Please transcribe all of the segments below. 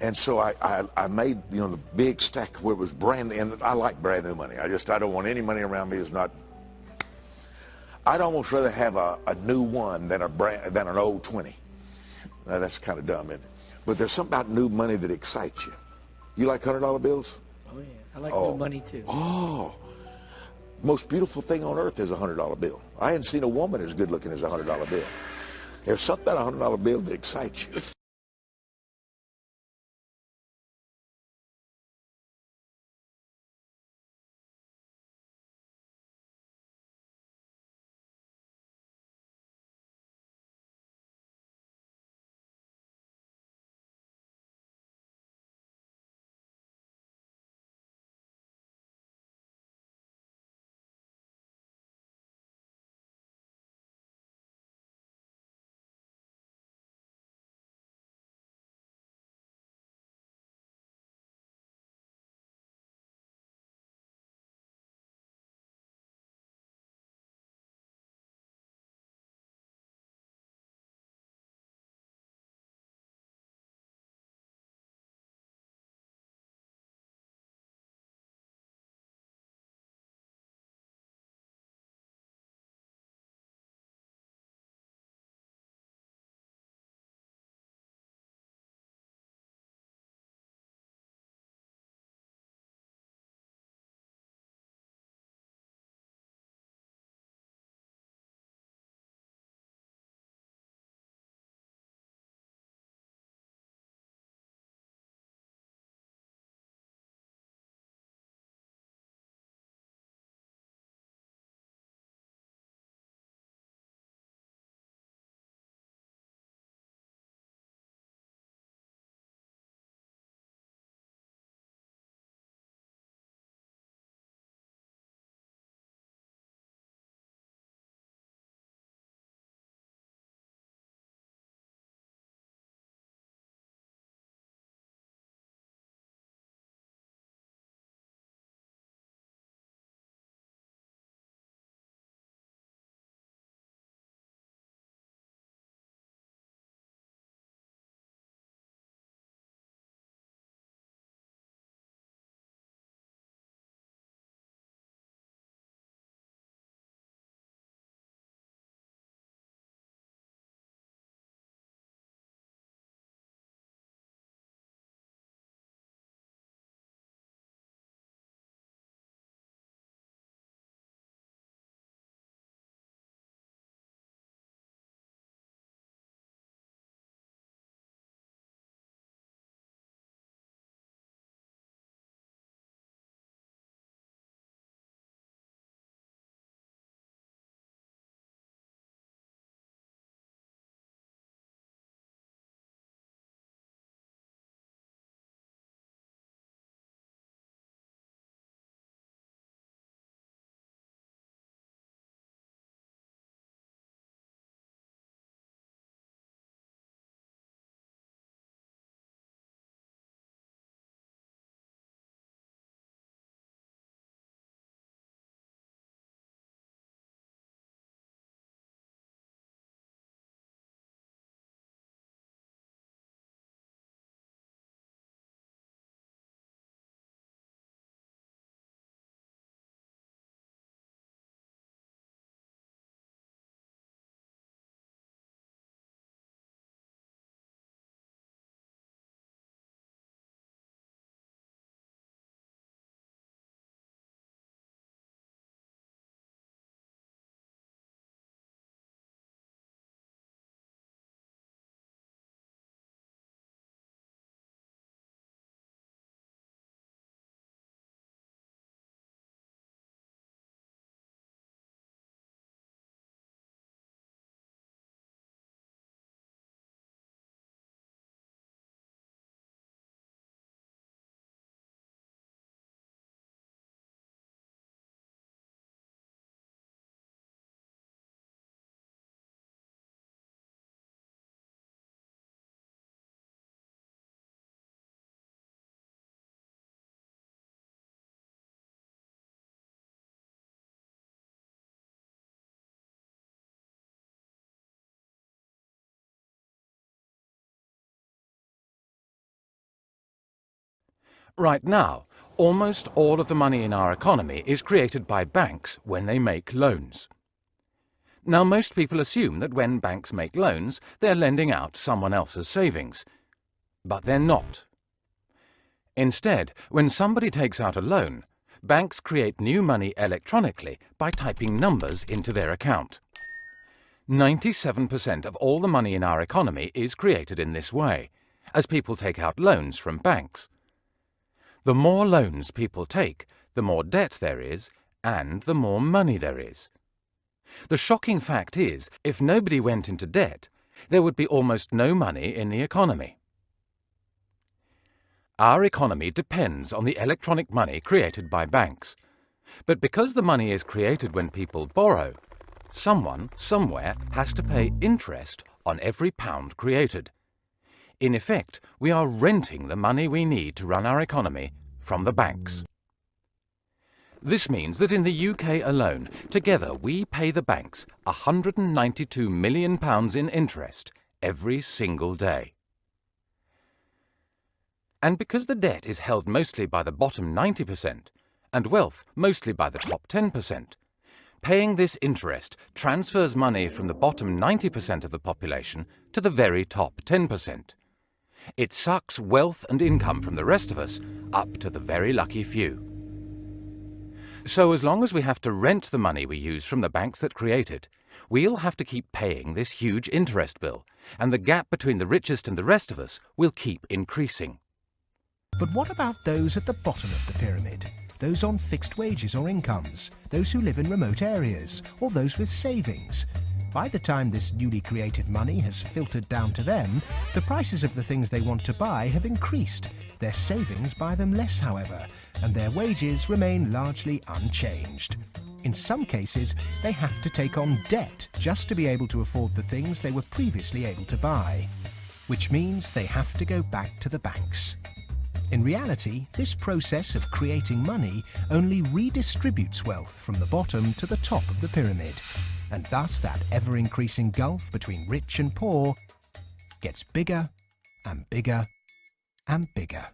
And so I made, you know, the big stack where it was brand, and I like brand new money. I don't want any money around me that's not. I'd almost rather have a new one than than an old 20. Now that's kind of dumb, isn't it? But there's something about new money that excites you. You like $100 bills? Oh yeah, I like new money too. Oh, most beautiful thing on earth is a $100 bill. I hadn't seen a woman as good looking as a $100 bill. There's something about a $100 bill that excites you. Right now, almost all of the money in our economy is created by banks when they make loans. Now, most people assume that when banks make loans, they're lending out someone else's savings. But they're not. Instead, when somebody takes out a loan, banks create new money electronically by typing numbers into their account. 97% of all the money in our economy is created in this way, as people take out loans from banks. The more loans people take, the more debt there is, and the more money there is. The shocking fact is, if nobody went into debt, there would be almost no money in the economy. Our economy depends on the electronic money created by banks. But because the money is created when people borrow, someone, somewhere, has to pay interest on every pound created. In effect, we are renting the money we need to run our economy from the banks. This means that in the UK alone, together we pay the banks £192 million in interest every single day. And because the debt is held mostly by the bottom 90% and wealth mostly by the top 10%, paying this interest transfers money from the bottom 90% of the population to the very top 10%. It sucks wealth and income from the rest of us up to the very lucky few. So as long as we have to rent the money we use from the banks that create it, we'll have to keep paying this huge interest bill, and the gap between the richest and the rest of us will keep increasing. But what about those at the bottom of the pyramid? Those on fixed wages or incomes, those who live in remote areas, or those with savings? By the time this newly created money has filtered down to them, the prices of the things they want to buy have increased. Their savings buy them less, however, and their wages remain largely unchanged. In some cases, they have to take on debt just to be able to afford the things they were previously able to buy, which means they have to go back to the banks. In reality, this process of creating money only redistributes wealth from the bottom to the top of the pyramid, and thus that ever-increasing gulf between rich and poor gets bigger and bigger and bigger.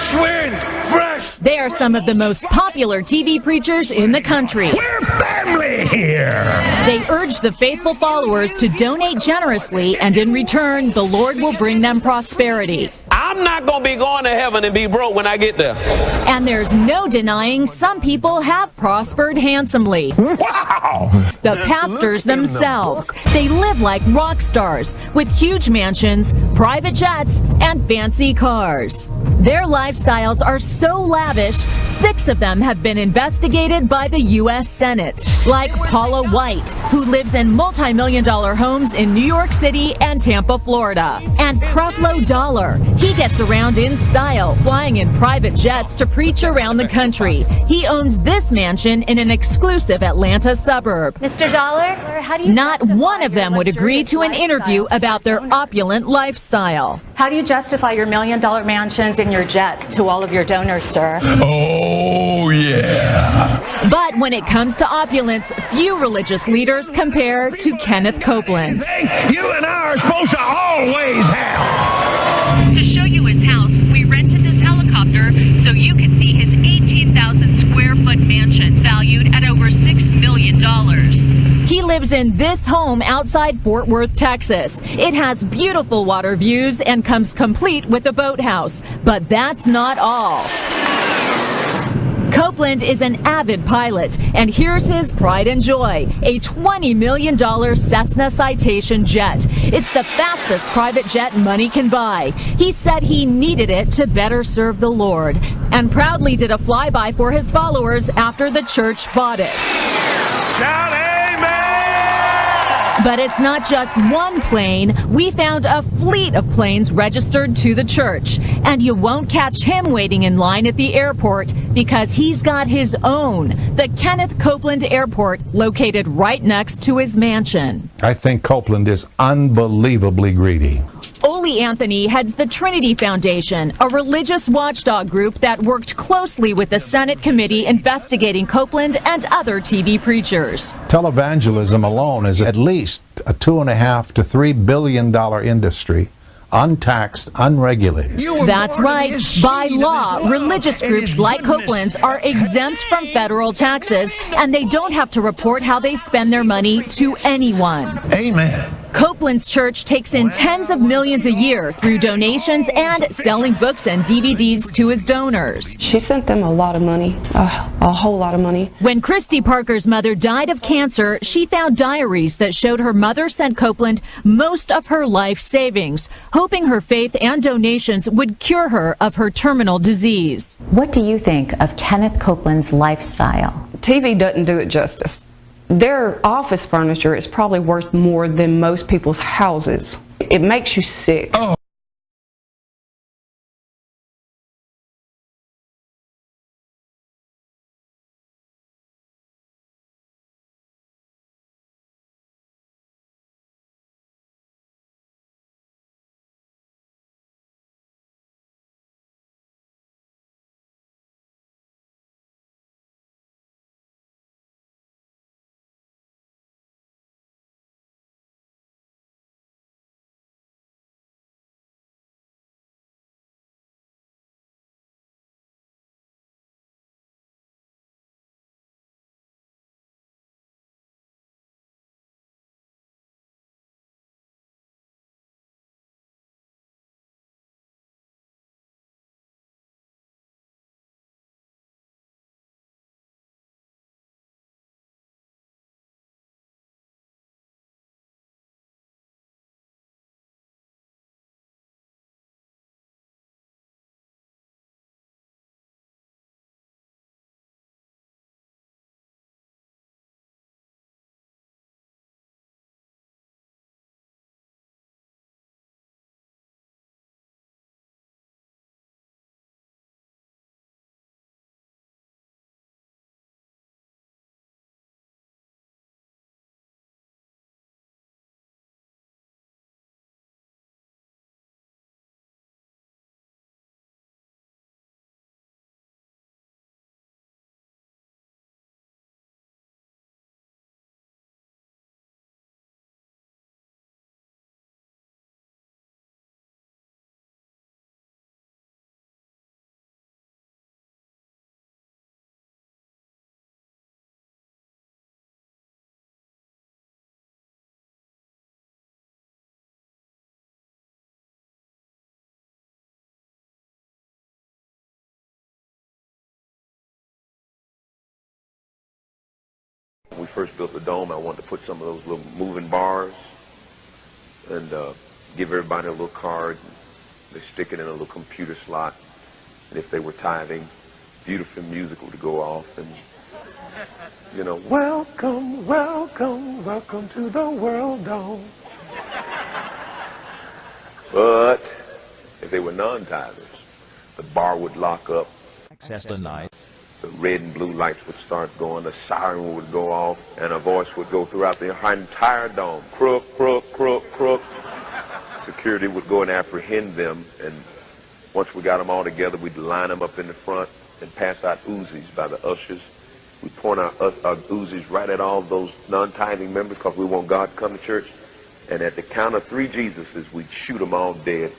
Schwinn fresh. They are some of the most popular TV preachers in the country. We're family here. They urge the faithful followers to donate generously, and in return, the Lord will bring them prosperity. I'm not going to be going to heaven and be broke when I get there. And there's no denying some people have prospered handsomely. Wow. The pastors themselves, they live like rock stars with huge mansions, private jets, and fancy cars. Their lifestyles are so lavish, 6 of them have been investigated by the U.S. Senate, like Paula White, who lives in multi-million-dollar homes in New York City and Tampa, Florida. And Creflo Dollar, he gets around in style, flying in private jets to preach around the country. He owns this mansion in an exclusive Atlanta suburb. Mr. Dollar, how do you Not one of them would agree to an interview about their opulent lifestyle. How do you justify your million-dollar mansions and your jets to all of your donors, sir? Oh, yeah. But when it comes to opulence, few religious leaders compare to Kenneth Copeland. You and I are supposed to always have. To show you his house, we rented this helicopter so you can see his 18,000 square foot mansion valued at over $6 million. He lives in this home outside Fort Worth, Texas. It has beautiful water views and comes complete with a boathouse. But that's not all. Copeland is an avid pilot, and here's his pride and joy, a $20 million Cessna Citation jet. It's the fastest private jet money can buy. He said he needed it to better serve the Lord, and proudly did a flyby for his followers after the church bought it. Shout amen. But it's not just one plane. We found a fleet of planes registered to the church. And you won't catch him waiting in line at the airport because he's got his own, the Kenneth Copeland Airport, located right next to his mansion. I think Copeland is unbelievably greedy. Ole Anthony heads the Trinity Foundation, a religious watchdog group that worked closely with the Senate committee investigating Copeland and other TV preachers. Televangelism alone is at least a $2.5 to $3 billion industry, untaxed, unregulated. That's right. By law, religious groups like Copeland's are exempt from federal taxes, and they don't have to report how they spend their money to anyone. Amen. Copeland's church takes in tens of millions a year through donations and selling books and DVDs to his donors. She sent them a lot of money, a whole lot of money. When Christy Parker's mother died of cancer, she found diaries that showed her mother sent Copeland most of her life savings, hoping her faith and donations would cure her of her terminal disease. What do you think of Kenneth Copeland's lifestyle? TV doesn't do it justice. Their office furniture is probably worth more than most people's houses. It makes you sick. Oh. first built the dome, I wanted to put some of those little moving bars and give everybody a little card. They stick it in a little computer slot. And if they were tithing, beautiful music would go off. And, you know, welcome, welcome, welcome to the world dome. But if they were non-tithers, the bar would lock up. Access denied. The red and blue lights would start going, the siren would go off, and a voice would go throughout the entire dome. Crook, crook, crook, crook. Security would go and apprehend them, and once we got them all together, we'd line them up in the front and pass out Uzis by the ushers. We'd point our Uzis right at all those non-tithing members because we want God to come to church. And at the count of 3 Jesuses, we'd shoot them all dead.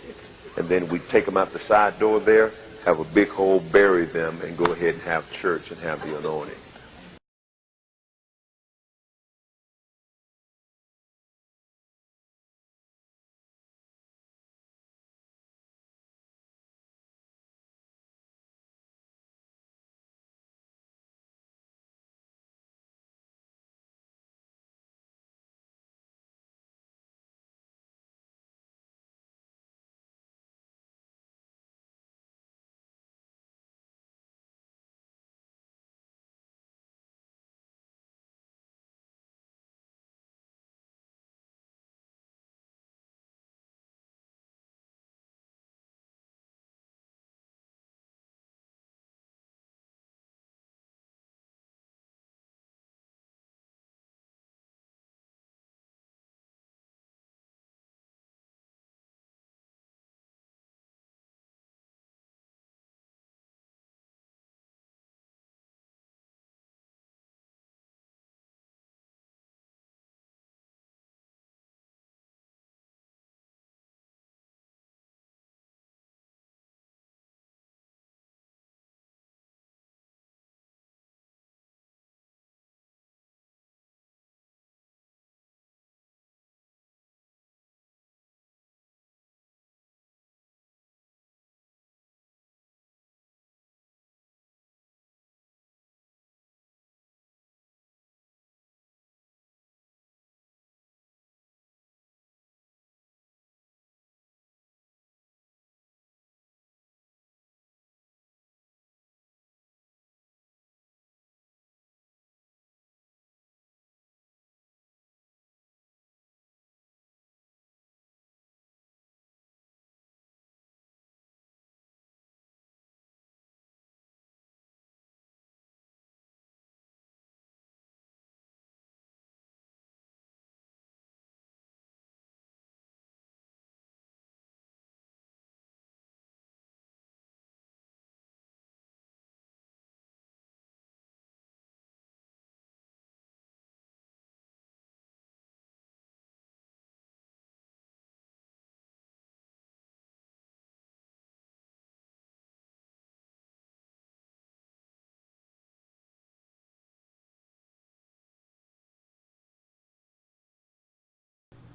And then we'd take them out the side door there, have a big hole, bury them, and go ahead and have church and have the anointing.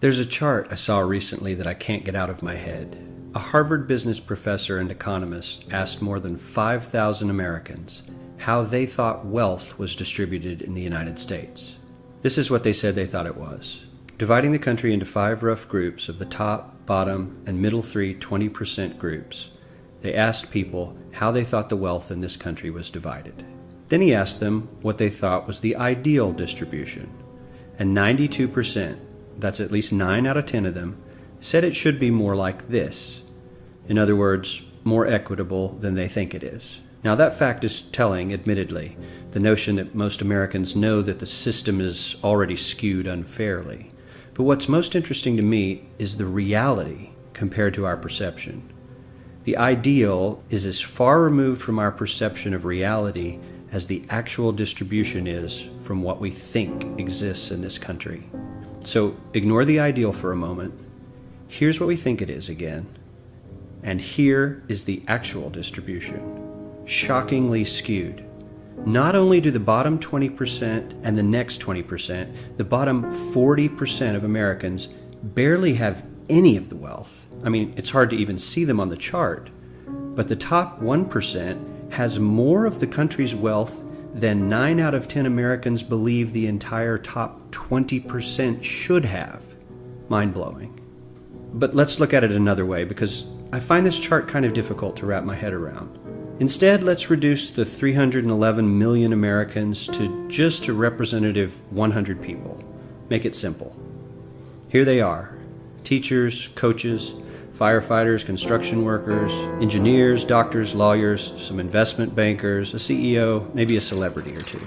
There's a chart I saw recently that I can't get out of my head. A Harvard business professor and economist asked more than 5,000 Americans how they thought wealth was distributed in the United States. This is what they said they thought it was. Dividing the country into 5 rough groups of the top, bottom, and middle 3 20% groups, they asked people how they thought the wealth in this country was divided. Then he asked them what they thought was the ideal distribution. And 92%, that's at least 9 out of 10 of them, said it should be more like this. In other words, more equitable than they think it is. Now that fact is telling, admittedly, the notion that most Americans know that the system is already skewed unfairly. But what's most interesting to me is the reality compared to our perception. The ideal is as far removed from our perception of reality as the actual distribution is from what we think exists in this country. So ignore the ideal for a moment. Here's what we think it is again. And here is the actual distribution. Shockingly skewed. Not only do the bottom 20% and the next 20%, the bottom 40% of Americans barely have any of the wealth. I mean, it's hard to even see them on the chart. But the top 1% has more of the country's wealth than 9 out of 10 Americans believe the entire top 20% should have. Mind-blowing. But let's look at it another way, because I find this chart kind of difficult to wrap my head around. Instead, let's reduce the 311 million Americans to just a representative 100 people. Make it simple. Here they are: teachers, coaches, firefighters, construction workers, engineers, doctors, lawyers, some investment bankers, a CEO, maybe a celebrity or two.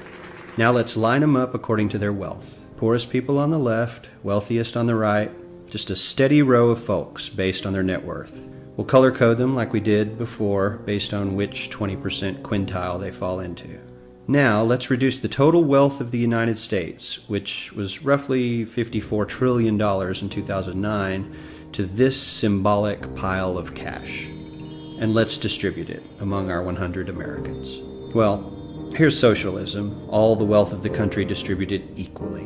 Now let's line them up according to their wealth. Poorest people on the left, wealthiest on the right, just a steady row of folks based on their net worth. We'll color code them like we did before based on which 20% quintile they fall into. Now let's reduce the total wealth of the United States, which was roughly $54 trillion in 2009, to this symbolic pile of cash. And let's distribute it among our 100 Americans. Well, here's socialism, all the wealth of the country distributed equally.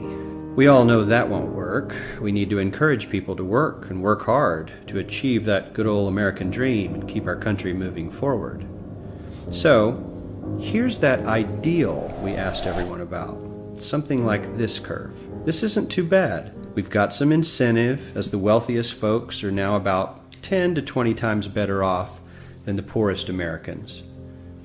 We all know that won't work. We need to encourage people to work and work hard to achieve that good old American dream and keep our country moving forward. So, here's that ideal we asked everyone about. Something like this curve. This isn't too bad. We've got some incentive, as the wealthiest folks are now about 10 to 20 times better off than the poorest Americans.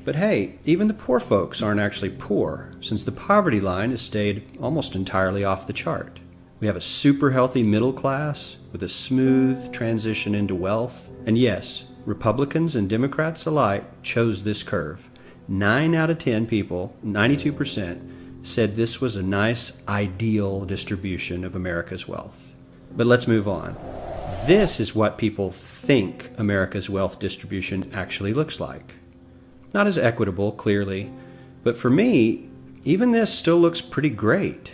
But hey, even the poor folks aren't actually poor, since the poverty line has stayed almost entirely off the chart. We have a super healthy middle class with a smooth transition into wealth. And yes, Republicans and Democrats alike chose this curve. 9 out of 10 people, 92%, said this was a nice, ideal distribution of America's wealth. But let's move on. This is what people think America's wealth distribution actually looks like. Not as equitable, clearly, but for me, even this still looks pretty great.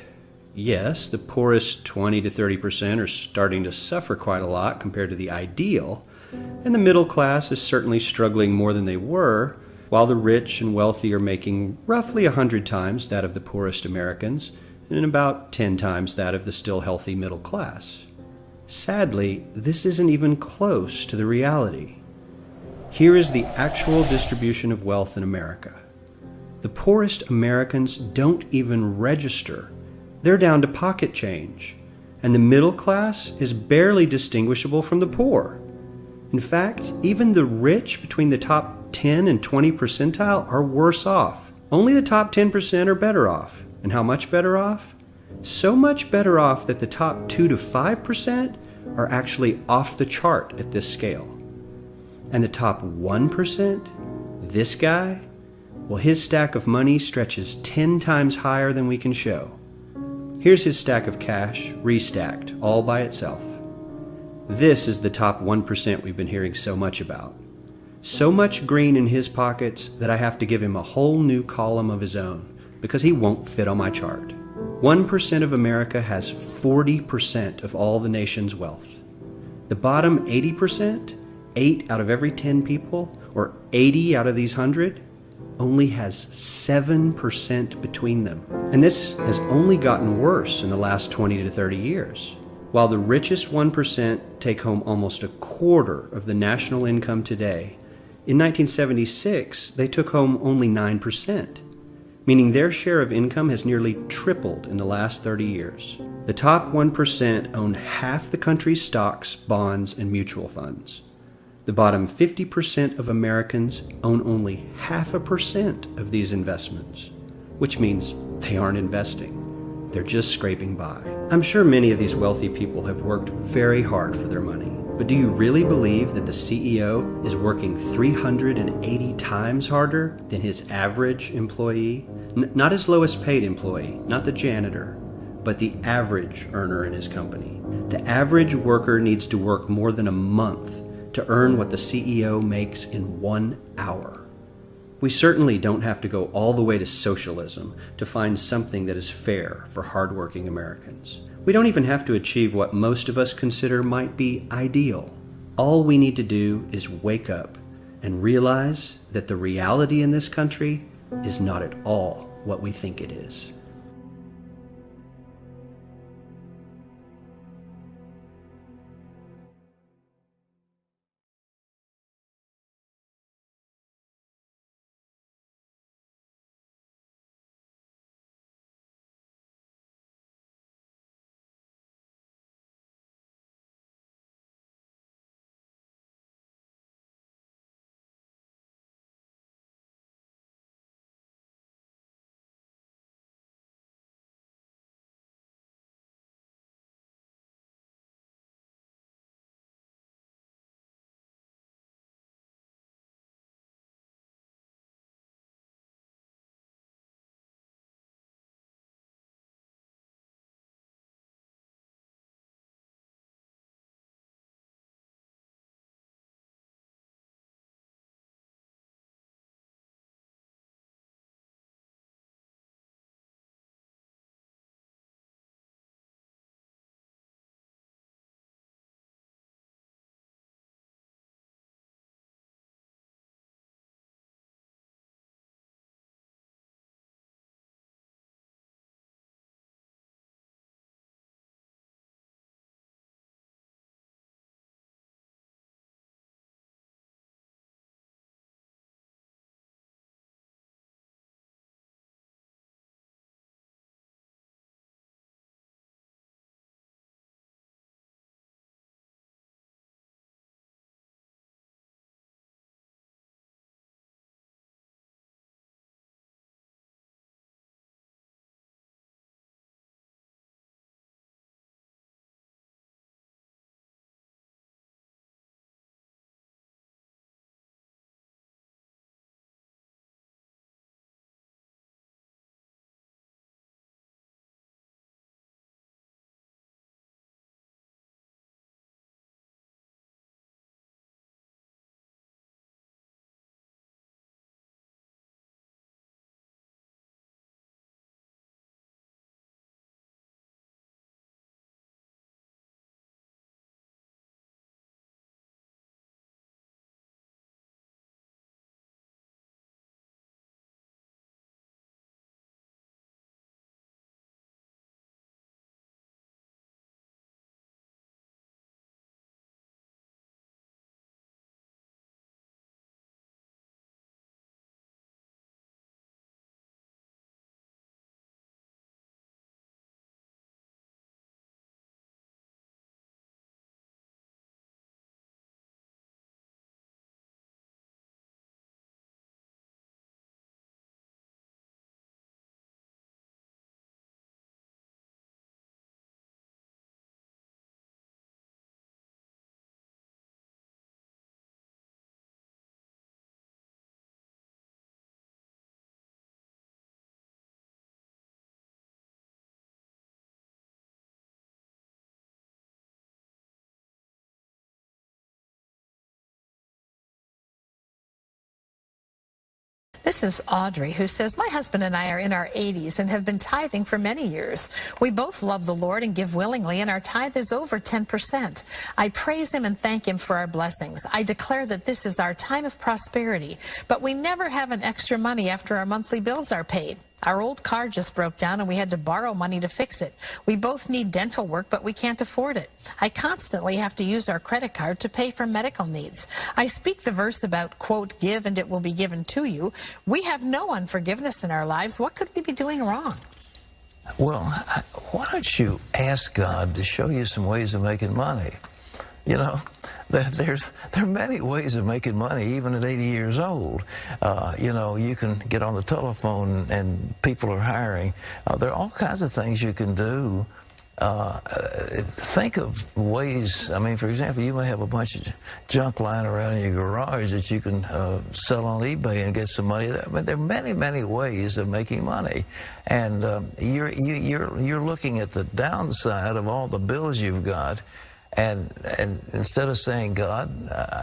Yes, the poorest 20 to 30% are starting to suffer quite a lot compared to the ideal, and the middle class is certainly struggling more than they were, while the rich and wealthy are making roughly 100 times that of the poorest Americans, and about 10 times that of the still healthy middle class. Sadly, this isn't even close to the reality. Here is the actual distribution of wealth in America. The poorest Americans don't even register. They're down to pocket change, and the middle class is barely distinguishable from the poor. In fact, even the rich between the top 10 and 20 percentile are worse off. Only the top 10% are better off. And how much better off? So much better off that the top 2 to 5% are actually off the chart at this scale. And the top 1%, this guy, well, his stack of money stretches 10 times higher than we can show. Here's his stack of cash, restacked, all by itself. This is the top 1% we've been hearing so much about. So much green in his pockets that I have to give him a whole new column of his own, because he won't fit on my chart. 1% of America has 40% of all the nation's wealth. The bottom 80%, 8 out of every 10 people, or 80 out of these 100, only has 7% between them. And this has only gotten worse in the last 20 to 30 years. While the richest 1% take home almost a quarter of the national income today, in 1976, they took home only 9%, meaning their share of income has nearly tripled in the last 30 years. The top 1% own half the country's stocks, bonds, and mutual funds. The bottom 50% of Americans own only 0.5% of these investments, which means they aren't investing. They're just scraping by. I'm sure many of these wealthy people have worked very hard for their money. But do you really believe that the CEO is working 380 times harder than his average employee? Not his lowest paid employee, not the janitor, but the average earner in his company. The average worker needs to work more than a month to earn what the CEO makes in 1 hour. We certainly don't have to go all the way to socialism to find something that is fair for hardworking Americans. We don't even have to achieve what most of us consider might be ideal. All we need to do is wake up and realize that the reality in this country is not at all what we think it is. This is Audrey, who says, my husband and I are in our 80s and have been tithing for many years. We both love the Lord and give willingly, and our tithe is over 10%. I praise him and thank him for our blessings. I declare that this is our time of prosperity, but we never have an extra money after our monthly bills are paid. Our old car just broke down and we had to borrow money to fix it. We both need dental work, but we can't afford it. I constantly have to use our credit card to pay for medical needs. I speak the verse about, quote, give and it will be given to you. We have no unforgiveness in our lives. What could we be doing wrong? Well, why don't you ask God to show you some ways of making money? You know, there are many ways of making money, even at 80 years old. You know, you can get on the telephone and people are hiring. There are all kinds of things you can do. Think of ways, I mean, for example, you may have a bunch of junk lying around in your garage that you can sell on eBay and get some money. But there are many, many ways of making money. And you're looking at the downside of all the bills you've got. And instead of saying, God,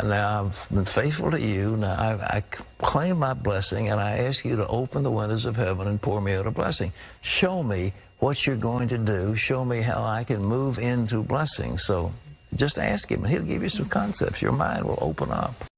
now I've been faithful to you, now I claim my blessing, and I ask you to open the windows of heaven and pour me out a blessing. Show me what you're going to do. Show me how I can move into blessing. So just ask him, and he'll give you some concepts. Your mind will open up.